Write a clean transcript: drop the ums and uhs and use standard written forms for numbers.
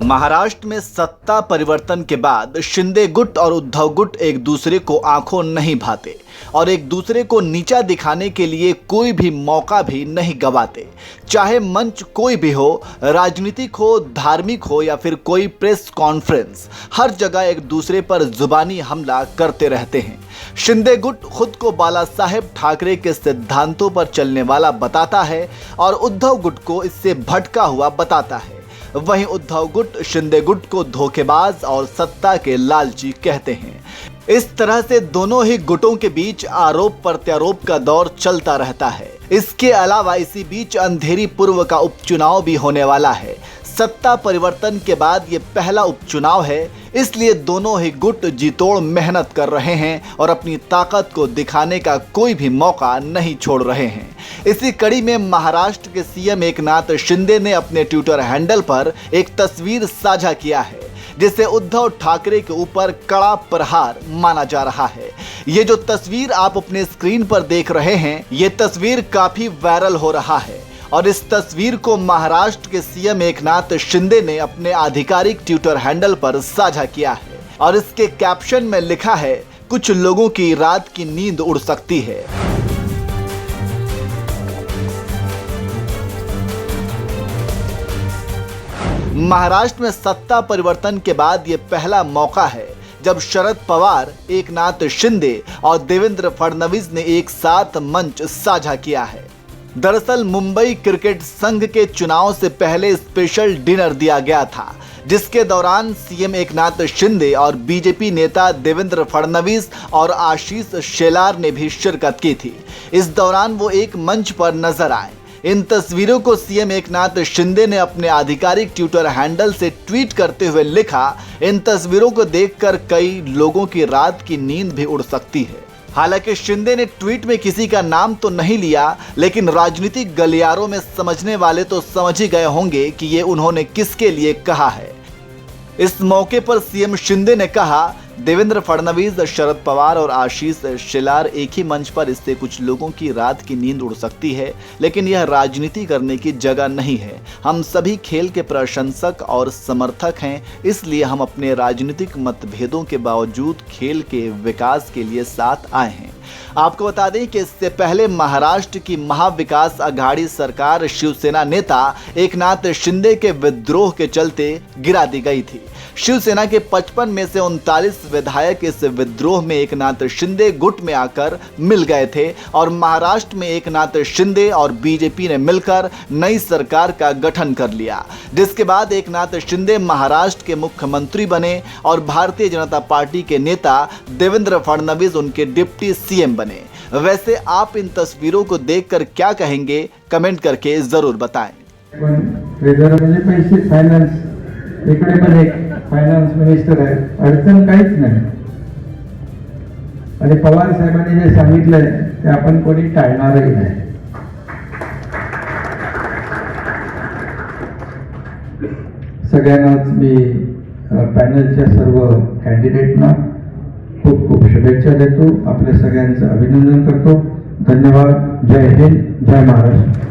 महाराष्ट्र में सत्ता परिवर्तन के बाद शिंदे गुट और उद्धव गुट एक दूसरे को आंखों नहीं भाते और एक दूसरे को नीचा दिखाने के लिए कोई भी मौका भी नहीं गवाते। चाहे मंच कोई भी हो, राजनीतिक हो, धार्मिक हो या फिर कोई प्रेस कॉन्फ्रेंस, हर जगह एक दूसरे पर जुबानी हमला करते रहते हैं। शिंदे गुट खुद को बाला साहेब ठाकरे के सिद्धांतों पर चलने वाला बताता है और उद्धव गुट को इससे भटका हुआ बताता है। वहीं उद्धव गुट शिंदे गुट को धोखेबाज और सत्ता के लालची कहते हैं। इस तरह से दोनों ही गुटों के बीच आरोप प्रत्यारोप का दौर चलता रहता है। इसके अलावा इसी बीच अंधेरी पूर्व का उपचुनाव भी होने वाला है। सत्ता परिवर्तन के बाद ये पहला उपचुनाव है, इसलिए दोनों ही गुट जीतोड़ मेहनत कर रहे हैं और अपनी ताकत को दिखाने का कोई भी मौका नहीं छोड़ रहे हैं। इसी कड़ी में महाराष्ट्र के सीएम एकनाथ शिंदे ने अपने ट्विटर हैंडल पर एक तस्वीर साझा किया है, जिसे उद्धव ठाकरे के ऊपर कड़ा प्रहार माना जा रहा है। ये जो तस्वीर आप अपने स्क्रीन पर देख रहे हैं, ये तस्वीर काफी वायरल हो रहा है और इस तस्वीर को महाराष्ट्र के सीएम एकनाथ शिंदे ने अपने आधिकारिक ट्विटर हैंडल पर साझा किया है और इसके कैप्शन में लिखा है, कुछ लोगों की रात की नींद उड़ सकती है। महाराष्ट्र में सत्ता परिवर्तन के बाद ये पहला मौका है जब शरद पवार, एकनाथ शिंदे और देवेंद्र फडणवीस ने एक साथ मंच साझा किया है। दरअसल मुंबई क्रिकेट संघ के चुनाव से पहले स्पेशल डिनर दिया गया था, जिसके दौरान सीएम एकनाथ शिंदे और बीजेपी नेता देवेंद्र फडणवीस और आशीष शेलार ने भी शिरकत की थी। इस दौरान वो एक मंच पर नजर आए। इन तस्वीरों को सीएम एकनाथ शिंदे ने अपने आधिकारिक ट्विटर हैंडल से ट्वीट करते हुए लिखा, इन तस्वीरों को देखकर कई लोगों की रात की नींद भी उड़ सकती है। हालांकि शिंदे ने ट्वीट में किसी का नाम तो नहीं लिया, लेकिन राजनीतिक गलियारों में समझने वाले तो समझ ही गए होंगे कि ये उन्होंने किसके लिए कहा है। इस मौके पर सीएम शिंदे ने कहा, देवेंद्र फडणवीस, शरद पवार और आशीष शेलार एक ही मंच पर, इससे कुछ लोगों की रात की नींद उड़ सकती है, लेकिन यह राजनीति करने की जगह नहीं है। हम सभी खेल के प्रशंसक और समर्थक हैं, इसलिए हम अपने राजनीतिक मतभेदों के बावजूद खेल के विकास के लिए साथ आए हैं। आपको बता दें कि इससे पहले महाराष्ट्र की महाविकास आघाड़ी सरकार शिवसेना नेता एकनाथ शिंदे के विद्रोह के चलते गिरा दी गई थी। शिवसेना के 55 में से 39 विधायक इस विद्रोह में एकनाथ शिंदे गुट में आकर मिल गए थे और महाराष्ट्र में एकनाथ शिंदे और बीजेपी ने मिलकर नई सरकार का गठन कर लिया, जिसके बाद एकनाथ शिंदे महाराष्ट्र के मुख्यमंत्री बने और भारतीय जनता पार्टी के नेता देवेंद्र फडणवीस उनके डिप्टी सीएम बने। वैसे आप इन तस्वीरों को देखकर क्या कहेंगे, कमेंट करके जरूर बताएं। इकडे पण एक फायनान्स मिनिस्टर आहे, अडचण काहीच नाही आणि पवार साहेबांनी जे सांगितलंय ते आपण कोणी टाळणारही नाही। सगळ्यांनाच मी पॅनलच्या सर्व कॅन्डिडेटना खूप खूप शुभेच्छा देतो, आपल्या सगळ्यांचं अभिनंदन करतो। धन्यवाद। जय हिंद, जय महाराष्ट्र।